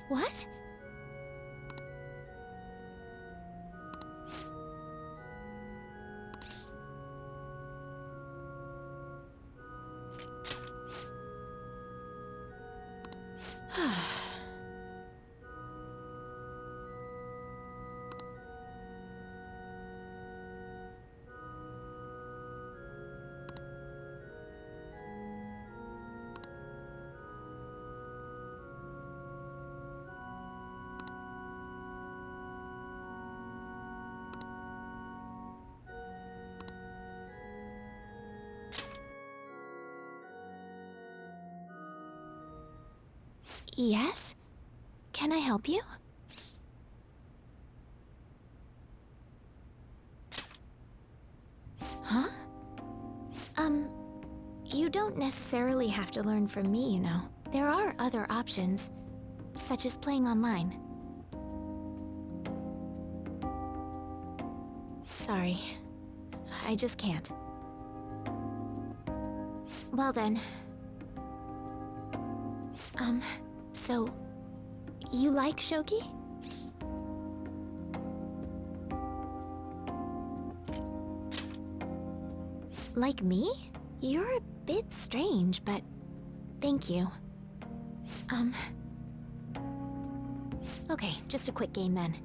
What? Yes? Can I help you? Huh? You don't necessarily have to learn from me, you know. There are other options, such as playing online. Sorry. I just can't. Well then. So, you like shogi? Like me? You're a bit strange, but thank you. Okay, just a quick game then.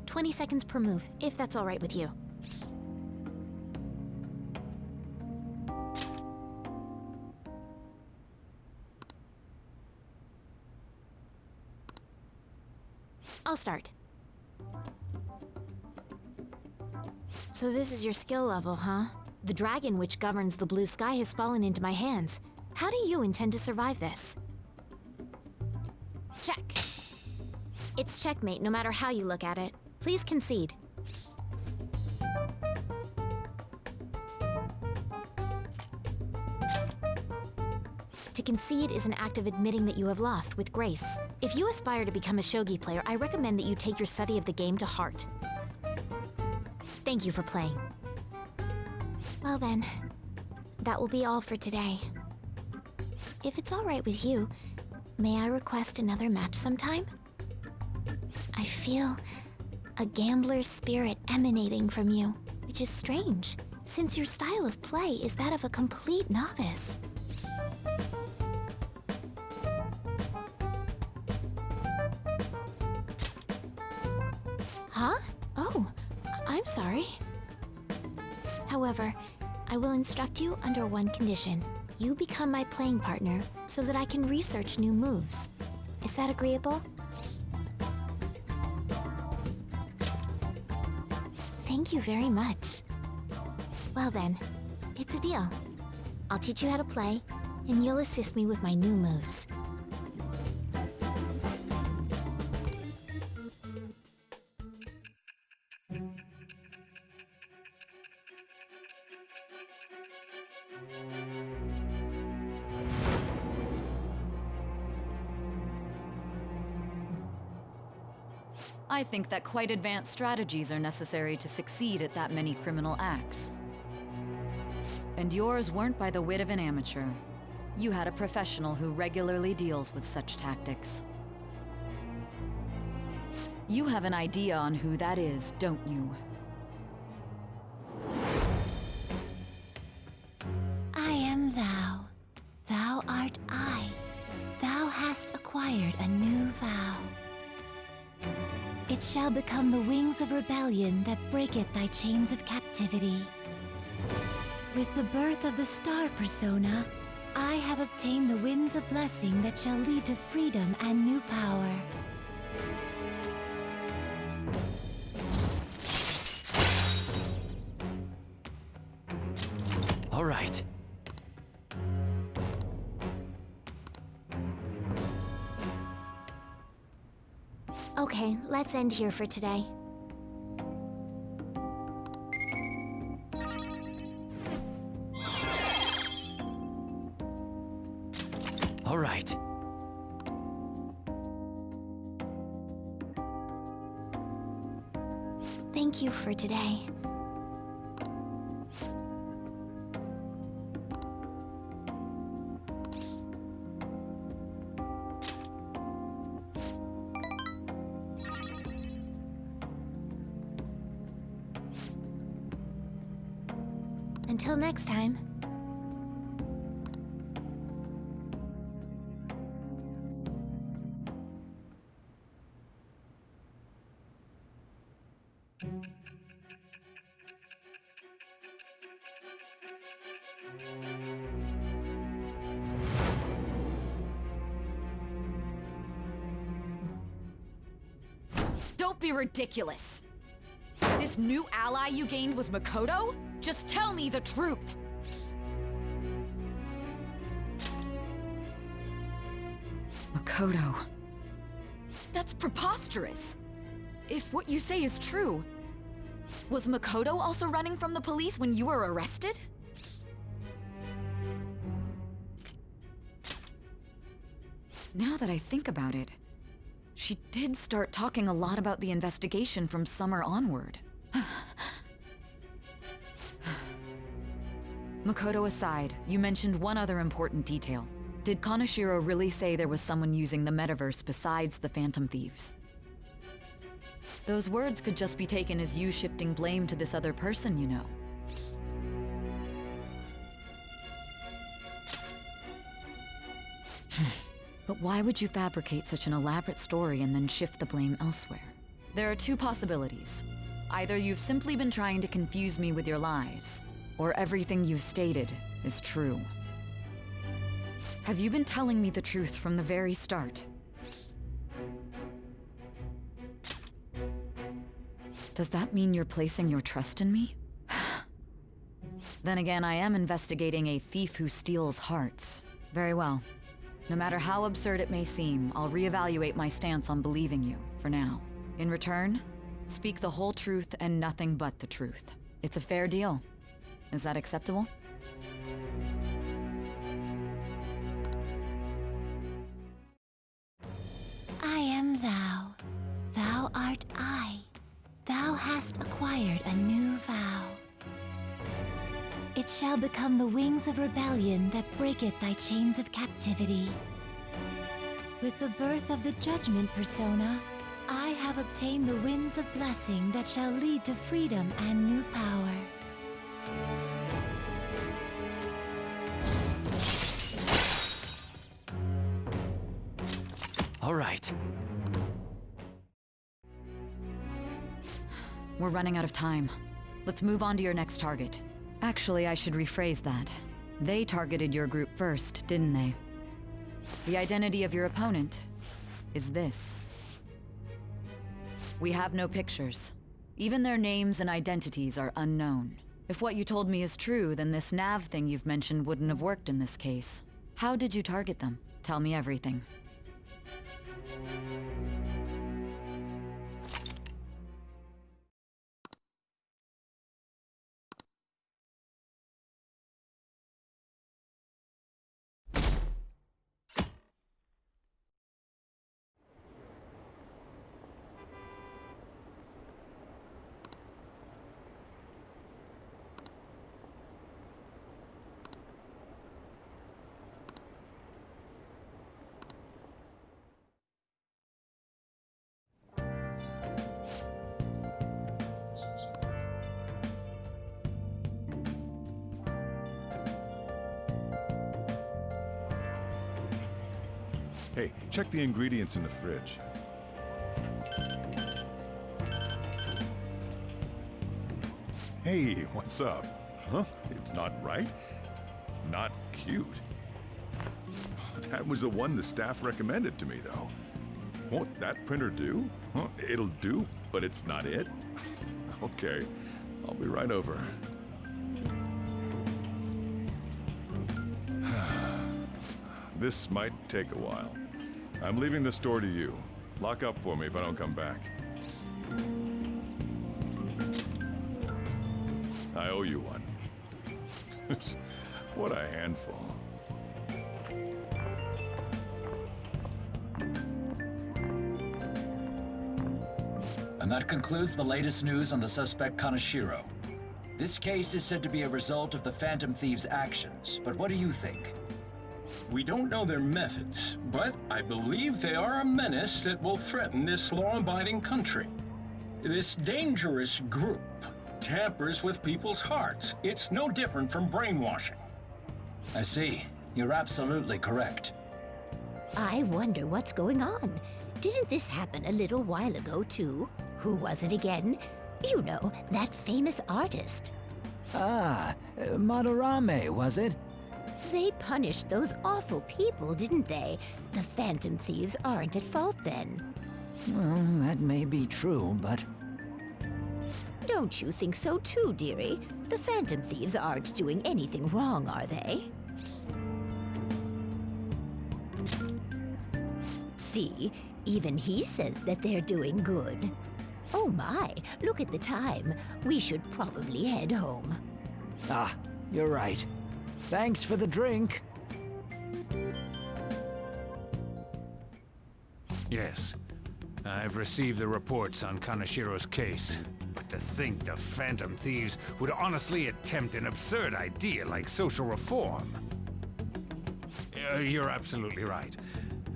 20 seconds per move, if that's all right with you. I'll start. So this is your skill level, huh? The dragon which governs the blue sky has fallen into my hands. How do you intend to survive this? Check. It's checkmate no matter how you look at it. Please concede. To concede is an act of admitting that you have lost with grace. If you aspire to become a shogi player, I recommend that you take your study of the game to heart. Thank you for playing. Well then, that will be all for today. If it's all right with you, may I request another match sometime? I feel a gambler's spirit emanating from you, which is strange, since your style of play is that of a complete novice. Huh? Oh, I'm sorry. However, I will instruct you under one condition. You become my playing partner so that I can research new moves. Is that agreeable? Thank you very much. Well then, it's a deal. I'll teach you how to play, and you'll assist me with my new moves. I think that quite advanced strategies are necessary to succeed at that many criminal acts. And yours weren't by the wit of an amateur. You had a professional who regularly deals with such tactics. You have an idea on who that is, don't you? I am thou. Thou art I. Thou hast acquired a new vow. It shall become the wings of rebellion that breaketh thy chains of captivity. With the birth of the star persona, I have obtained the winds of blessing that shall lead to freedom and new power. All right. Okay, let's end here for today. All right. Thank you for today. Until next time. Don't be ridiculous! This new ally you gained was Makoto? Just tell me the truth! Makoto... That's preposterous! If what you say is true, was Makoto also running from the police when you were arrested? Now that I think about it, she did start talking a lot about the investigation from summer onward. Makoto aside, you mentioned one other important detail. Did Kaneshiro really say there was someone using the metaverse besides the Phantom Thieves? Those words could just be taken as you shifting blame to this other person, you know. But why would you fabricate such an elaborate story and then shift the blame elsewhere? There are two possibilities. Either you've simply been trying to confuse me with your lies, or everything you've stated is true. Have you been telling me the truth from the very start? Does that mean you're placing your trust in me? Then again, I am investigating a thief who steals hearts. Very well. No matter how absurd it may seem, I'll reevaluate my stance on believing you, for now. In return, speak the whole truth and nothing but the truth. It's a fair deal. Is that acceptable? I am thou. Thou art I. Thou hast acquired a new vow. It shall become the wings of rebellion that breaketh thy chains of captivity. With the birth of the judgment persona, I have obtained the winds of blessing that shall lead to freedom and new power. All right. We're running out of time. Let's move on to your next target. Actually, I should rephrase that. They targeted your group first, didn't they? The identity of your opponent is this. We have no pictures. Even their names and identities are unknown. If what you told me is true, then this nav thing you've mentioned wouldn't have worked in this case. How did you target them? Tell me everything. Hey, check the ingredients in the fridge. Hey, what's up? Huh? It's not right? Not cute. That was the one the staff recommended to me, though. Won't that printer do? Huh? It'll do, but it's not it? Okay, I'll be right over. This might take a while. I'm leaving the store to you. Lock up for me if I don't come back. I owe you one. What a handful. And that concludes the latest news on the suspect Kaneshiro. This case is said to be a result of the Phantom Thieves' actions, but what do you think? We don't know their methods, but I believe they are a menace that will threaten this law-abiding country. This dangerous group tampers with people's hearts. It's no different from brainwashing. I see. You're absolutely correct. I wonder what's going on. Didn't this happen a little while ago, too? Who was it again? You know, that famous artist. Ah, Madarame, was it? They punished those awful people, didn't they? The Phantom Thieves aren't at fault then. Well, that may be true, but... Don't you think so too, dearie? The Phantom Thieves aren't doing anything wrong, are they? See, even he says that they're doing good. Oh my, look at the time. We should probably head home. Ah, you're right. Thanks for the drink. Yes. I've received the reports on Kaneshiro's case. But to think the Phantom Thieves would honestly attempt an absurd idea like social reform. You're absolutely right.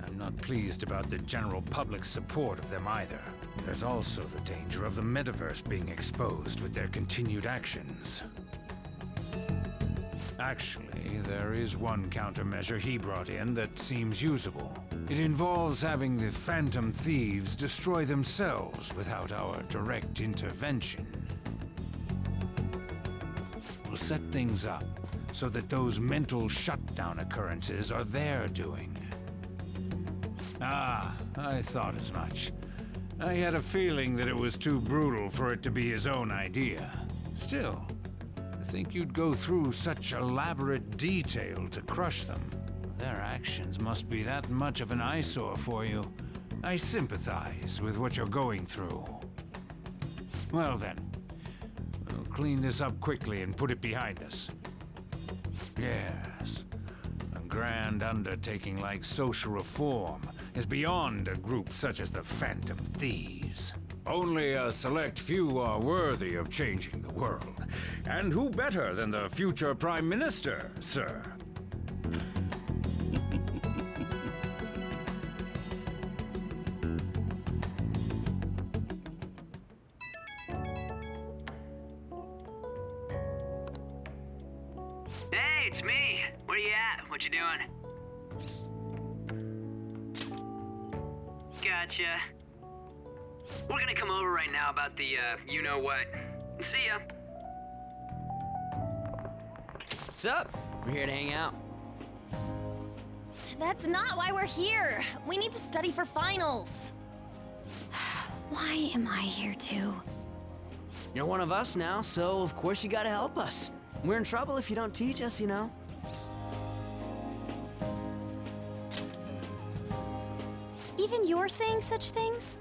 I'm not pleased about the general public's support of them either. There's also the danger of the metaverse being exposed with their continued actions. Actually, there is one countermeasure he brought in that seems usable. It involves having the Phantom Thieves destroy themselves without our direct intervention. We'll set things up so that those mental shutdown occurrences are their doing. Ah, I thought as much. I had a feeling that it was too brutal for it to be his own idea. Still, I think you'd go through such elaborate detail to crush them. Their actions must be that much of an eyesore for you. I sympathize with what you're going through. Well then, we'll clean this up quickly and put it behind us. Yes, a grand undertaking like social reform is beyond a group such as the Phantom Thieves. Only a select few are worthy of changing the world. And who better than the future Prime Minister, sir? Hey, it's me. Where you at? What you doing? Gotcha. We're gonna come over right now about the, you-know-what. See ya. What's up? We're here to hang out. That's not why we're here. We need to study for finals. Why am I here too? You're one of us now, so of course you gotta help us. We're in trouble if you don't teach us, you know. Even you're saying such things?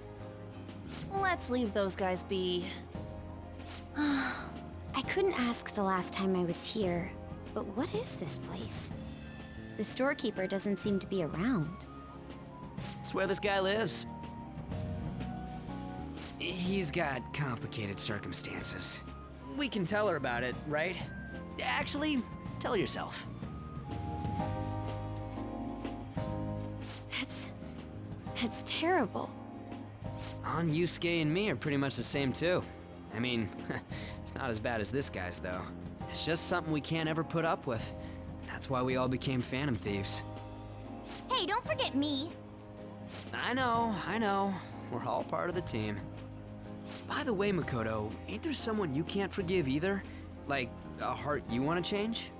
Let's leave those guys be. I couldn't ask the last time I was here, but what is this place? The storekeeper doesn't seem to be around. It's where this guy lives. He's got complicated circumstances. We can tell her about it, right? Actually, tell yourself. That's terrible. On Yusuke and me are pretty much the same too. I mean, it's not as bad as this guy's though. It's just something we can't ever put up with. That's why we all became Phantom Thieves. Hey, don't forget me. I know. We're all part of the team. By the way, Makoto, ain't there someone you can't forgive either? Like, a heart you want to change?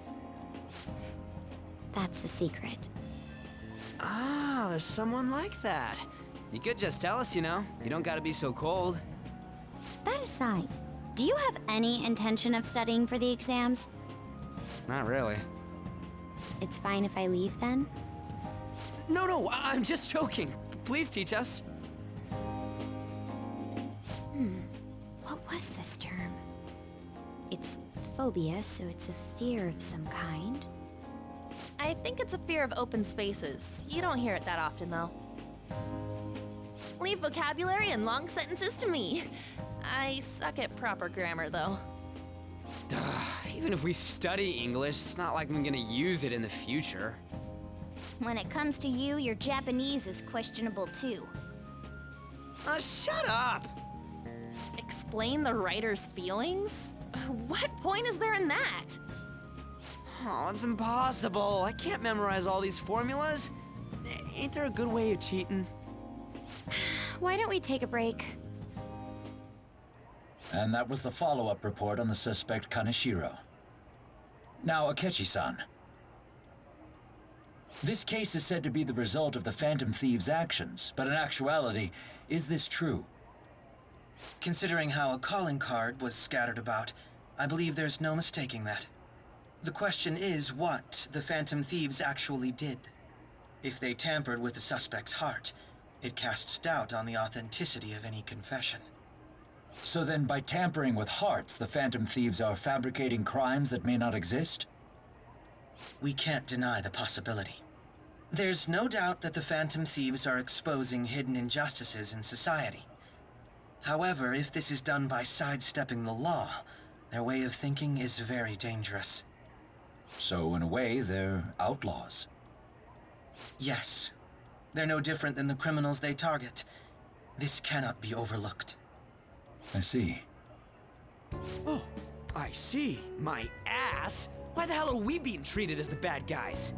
That's a secret. Ah, there's someone like that. You could just tell us, you know. You don't gotta be so cold. That aside, do you have any intention of studying for the exams? Not really. It's fine if I leave then? No, I'm just joking. Please teach us. What was this term? It's phobia, so it's a fear of some kind. I think it's a fear of open spaces. You don't hear it that often, though. Leave vocabulary and long sentences to me. I suck at proper grammar, though. Even if we study English, it's not like I'm gonna use it in the future. When it comes to you, your Japanese is questionable too. Shut up! Explain the writer's feelings? What point is there in that? Oh, it's impossible. I can't memorize all these formulas. Ain't there a good way of cheating? Why don't we take a break? And that was the follow-up report on the suspect Kaneshiro. Now, Akechi-san. This case is said to be the result of the Phantom Thieves' actions, but in actuality, is this true? Considering how a calling card was scattered about, I believe there's no mistaking that. The question is what the Phantom Thieves actually did. If they tampered with the suspect's heart, it casts doubt on the authenticity of any confession. So then, by tampering with hearts, the Phantom Thieves are fabricating crimes that may not exist? We can't deny the possibility. There's no doubt that the Phantom Thieves are exposing hidden injustices in society. However, if this is done by sidestepping the law, their way of thinking is very dangerous. So, in a way, they're outlaws. Yes. They're no different than the criminals they target. This cannot be overlooked. I see. Oh, I see. My ass? Why the hell are we being treated as the bad guys?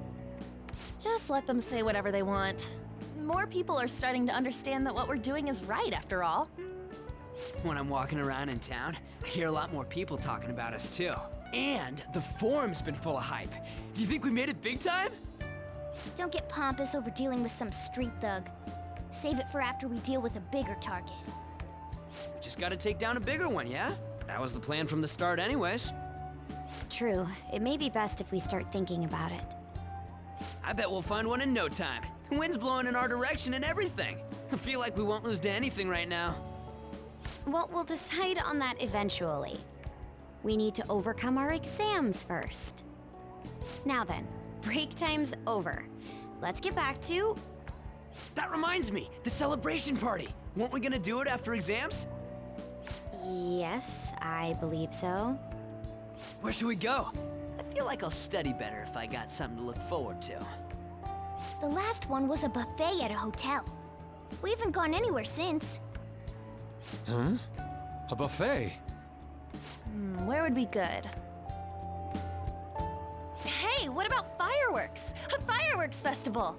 Just let them say whatever they want. More people are starting to understand that what we're doing is right, after all. When I'm walking around in town, I hear a lot more people talking about us too. And the forum's been full of hype. Do you think we made it big time? Don't get pompous over dealing with some street thug. Save it for after we deal with a bigger target. We just gotta take down a bigger one, yeah? That was the plan from the start anyways. True. It may be best if we start thinking about it. I bet we'll find one in no time. The wind's blowing in our direction and everything. I feel like we won't lose to anything right now. Well, we'll decide on that eventually. We need to overcome our exams first. Now then, break time's over. Let's get back to... That reminds me, the celebration party. Weren't we gonna do it after exams? Yes, I believe so. Where should we go? I feel like I'll study better if I got something to look forward to. The last one was a buffet at a hotel. We haven't gone anywhere since. Hmm? A buffet? Where would be good? Hey, what about fireworks? A fireworks festival!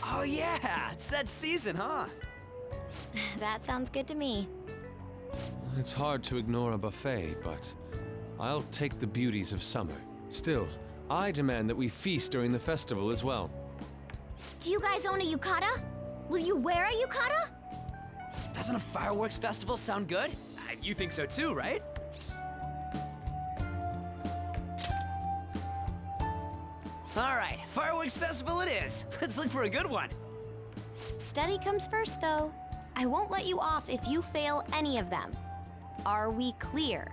Oh yeah, it's that season, huh? That sounds good to me. It's hard to ignore a buffet, but I'll take the beauties of summer. Still, I demand that we feast during the festival as well. Do you guys own a yukata? Will you wear a yukata? Doesn't a fireworks festival sound good? You think so too, right? Alright, fireworks festival it is. Let's look for a good one. Study comes first, though. I won't let you off if you fail any of them. Are we clear?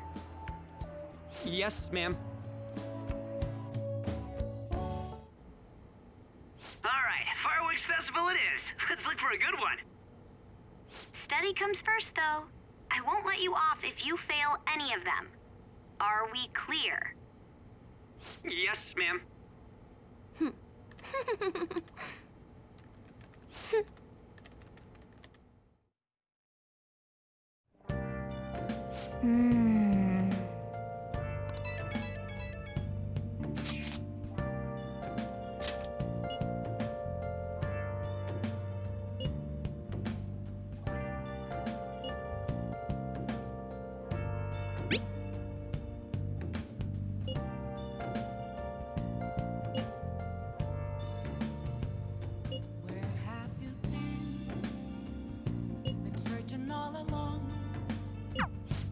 Yes, ma'am. Alright, fireworks festival it is. Let's look for a good one. Study comes first, though. I won't let you off if you fail any of them. Are we clear? Yes, ma'am.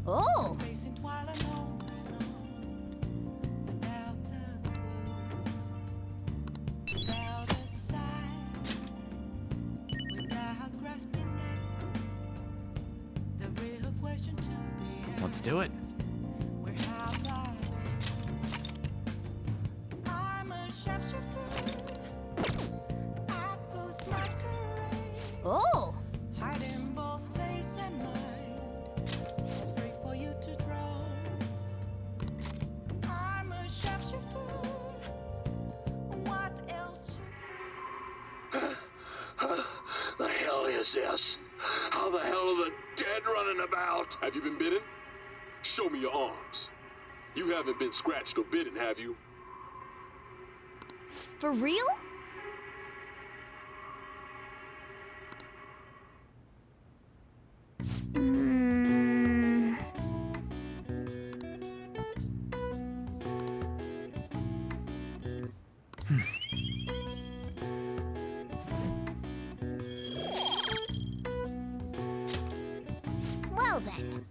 Oh! Let's do it. Oh! Hiding both face and mind, free for you to draw. I'm a sharpshooter. What else should The hell is this? How the hell are the dead running about? Have you been bitten? Show me your arms. You haven't been scratched or bitten, have you? For real? Well then.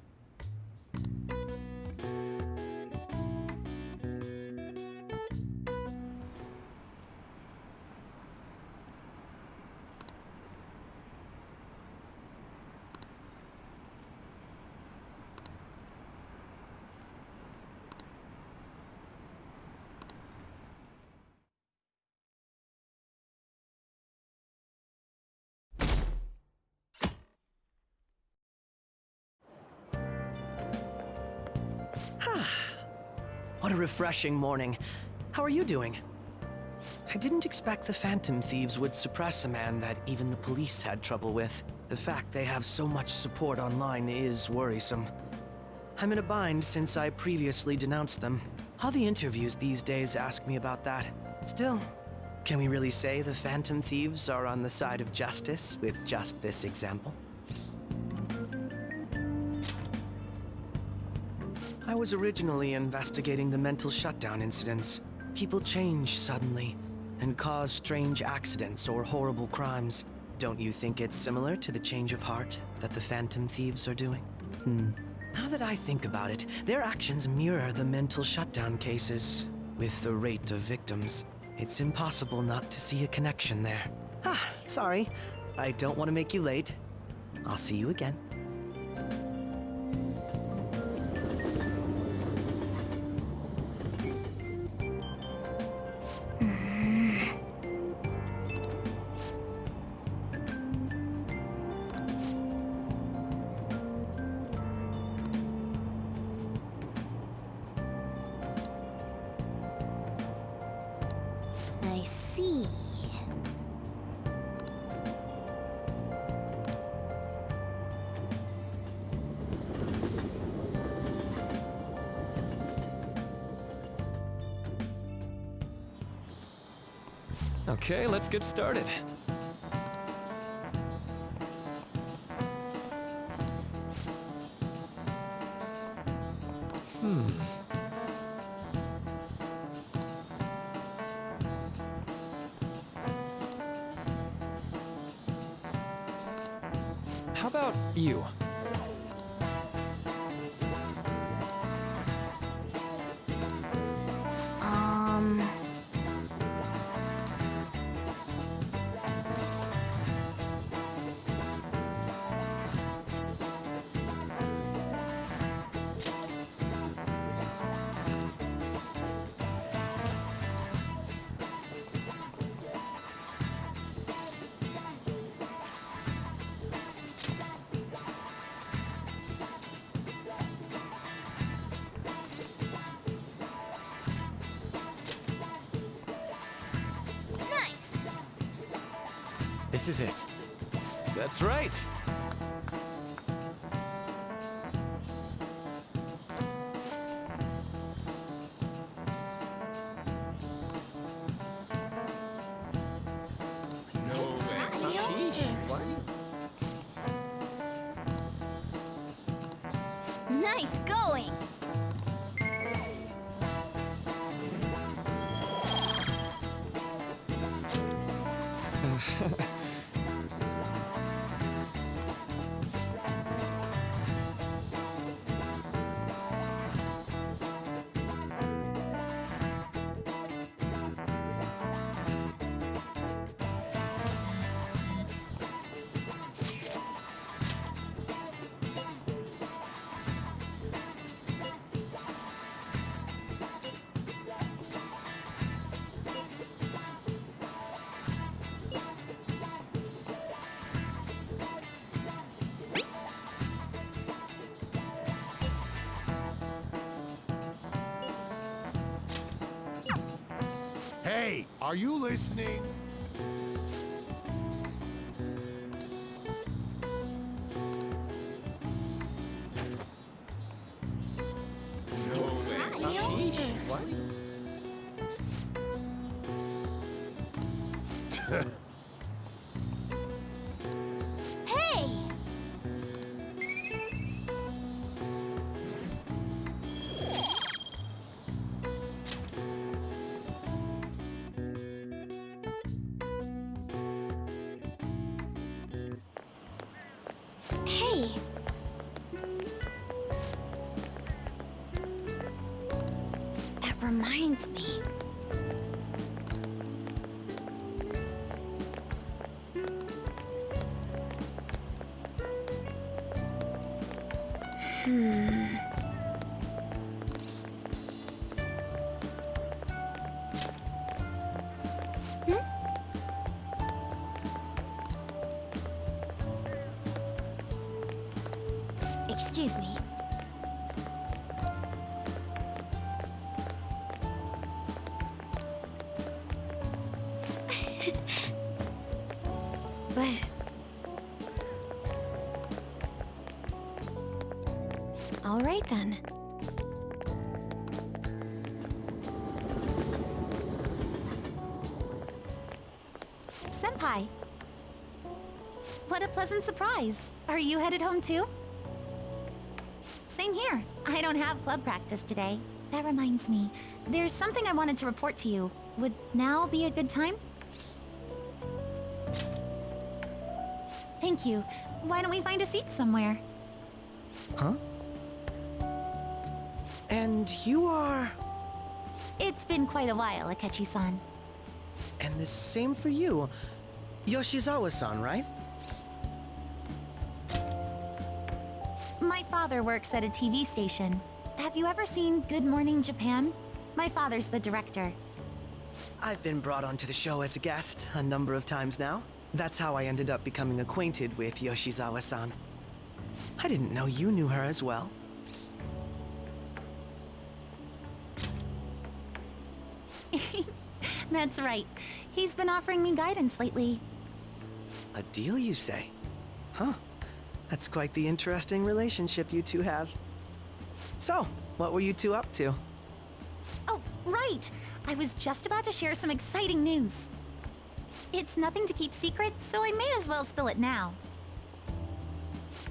What a refreshing morning. How are you doing? I didn't expect the Phantom Thieves would suppress a man that even the police had trouble with. The fact they have so much support online is worrisome. I'm in a bind since I previously denounced them. All the interviews these days ask me about that. Still, can we really say the Phantom Thieves are on the side of justice with just this example? I was originally investigating the mental shutdown incidents. People change suddenly and cause strange accidents or horrible crimes. Don't you think it's similar to the change of heart that the Phantom Thieves are doing? Now that I think about it, their actions mirror the mental shutdown cases. With the rate of victims, it's impossible not to see a connection there. Sorry. I don't want to make you late. I'll see you again. I see. Okay, let's get started. How about you? This is it. That's right. Nice going! Hey, are you listening? Hey! Hey! That reminds me. Excuse me. But... all right then. Senpai! What a pleasant surprise. Are you headed home too? Same here. I don't have club practice today. That reminds me, there's something I wanted to report to you. Would now be a good time? Thank you. Why don't we find a seat somewhere? Huh? And you are... It's been quite a while, Akechi-san. And the same for you. Yoshizawa-san, right? My father works at a TV station. Have you ever seen Good Morning Japan? My father's the director. I've been brought onto the show as a guest a number of times now. That's how I ended up becoming acquainted with Yoshizawa-san. I didn't know you knew her as well. That's right. He's been offering me guidance lately. A deal, you say? Huh. That's quite the interesting relationship you two have. So, what were you two up to? Oh, right! I was just about to share some exciting news. It's nothing to keep secret, so I may as well spill it now.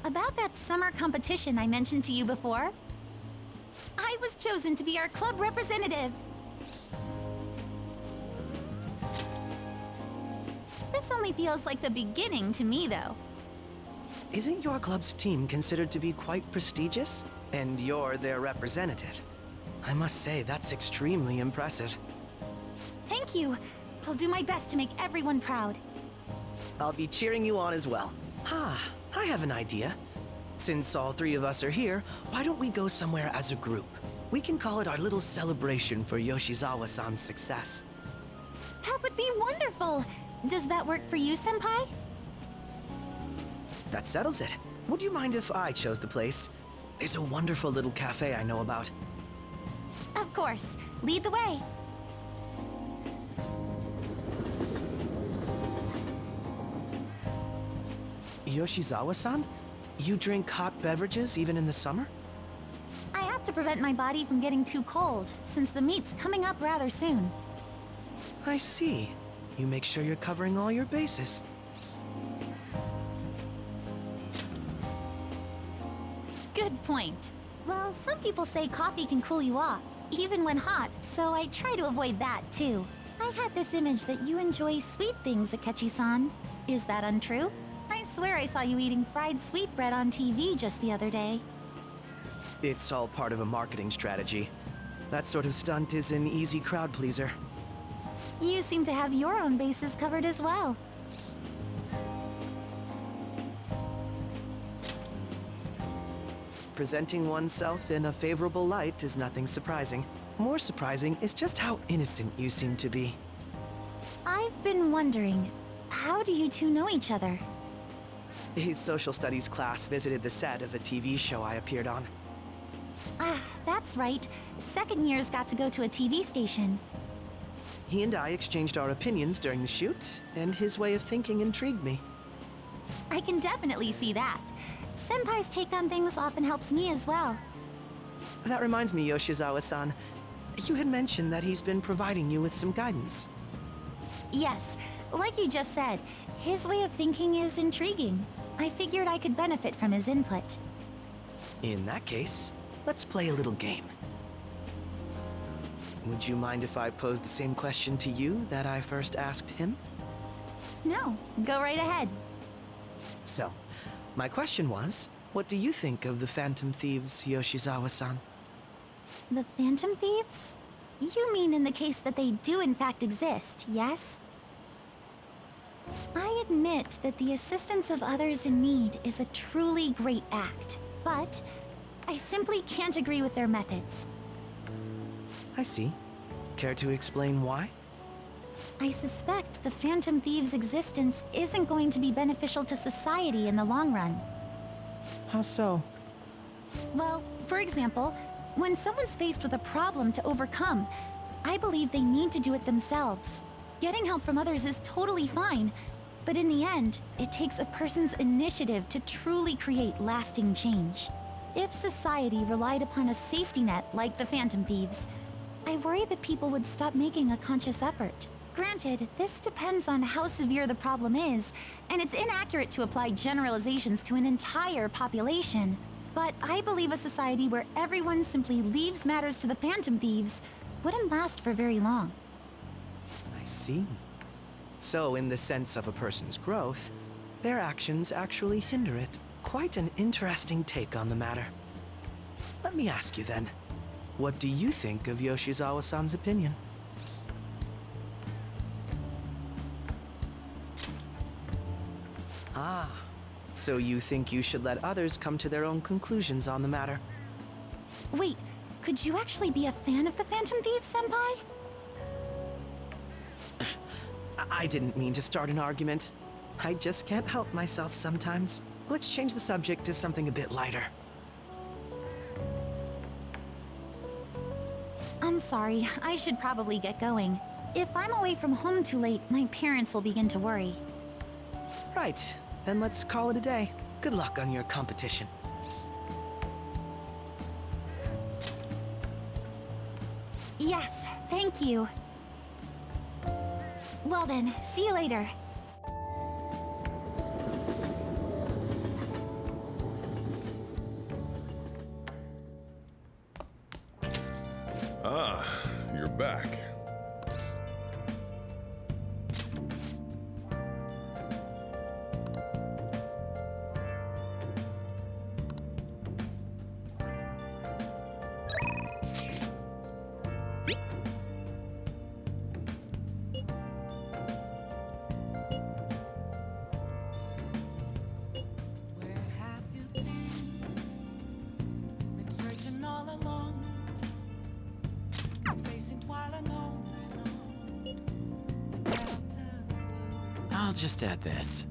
About that summer competition I mentioned to you before, I was chosen to be our club representative. This only feels like the beginning to me, though. Isn't your club's team considered to be quite prestigious? And you're their representative. I must say, that's extremely impressive. Thank you. I'll do my best to make everyone proud. I'll be cheering you on as well. I have an idea. Since all three of us are here, why don't we go somewhere as a group? We can call it our little celebration for Yoshizawa-san's success. That would be wonderful! Does that work for you, Senpai? That settles it. Would you mind if I chose the place? There's a wonderful little cafe I know about. Of course. Lead the way. Yoshizawa-san? You drink hot beverages even in the summer? I have to prevent my body from getting too cold, since the meet's coming up rather soon. I see. You make sure you're covering all your bases. Good point. Well, some people say coffee can cool you off, even when hot, so I try to avoid that, too. I had this image that you enjoy sweet things, Akechi-san. Is that untrue? I swear I saw you eating fried sweetbread on TV just the other day. It's all part of a marketing strategy. That sort of stunt is an easy crowd pleaser. You seem to have your own bases covered as well. Presenting oneself in a favorable light is nothing surprising. More surprising is just how innocent you seem to be. I've been wondering, how do you two know each other? His social studies class visited the set of a TV show I appeared on. Ah, that's right. Second years got to go to a TV station. He and I exchanged our opinions during the shoot, and his way of thinking intrigued me. I can definitely see that. Senpai's take on things often helps me as well. That reminds me, Yoshizawa-san. You had mentioned that he's been providing you with some guidance. Yes, Like you just said, his way of thinking is intriguing. I figured I could benefit from his input. In that case, let's play a little game. Would you mind if I pose the same question to you that I first asked him? No, go right ahead. So, my question was, what do you think of the Phantom Thieves, Yoshizawa-san? The Phantom Thieves? You mean in the case that they do in fact exist, yes? I admit that the assistance of others in need is a truly great act, but I simply can't agree with their methods. I see. Care to explain why? I suspect the Phantom Thieves' existence isn't going to be beneficial to society in the long run. How so? Well, for example, when someone's faced with a problem to overcome, I believe they need to do it themselves. Getting help from others is totally fine, but in the end, it takes a person's initiative to truly create lasting change. If society relied upon a safety net like the Phantom Thieves, I worry that people would stop making a conscious effort. Granted, this depends on how severe the problem is, and it's inaccurate to apply generalizations to an entire population. But I believe a society where everyone simply leaves matters to the Phantom Thieves wouldn't last for very long. I see. So, in the sense of a person's growth, their actions actually hinder it. Quite an interesting take on the matter. Let me ask you then, what do you think of Yoshizawa-san's opinion? Ah, so you think you should let others come to their own conclusions on the matter? Wait, could you actually be a fan of the Phantom Thieves, Senpai? I didn't mean to start an argument. I just can't help myself sometimes. Let's change the subject to something a bit lighter. I'm sorry, I should probably get going. If I'm away from home too late, my parents will begin to worry. Right, then let's call it a day. Good luck on your competition. Yes, thank you. Well then, see you later. Ah, you're back. I'll just add this.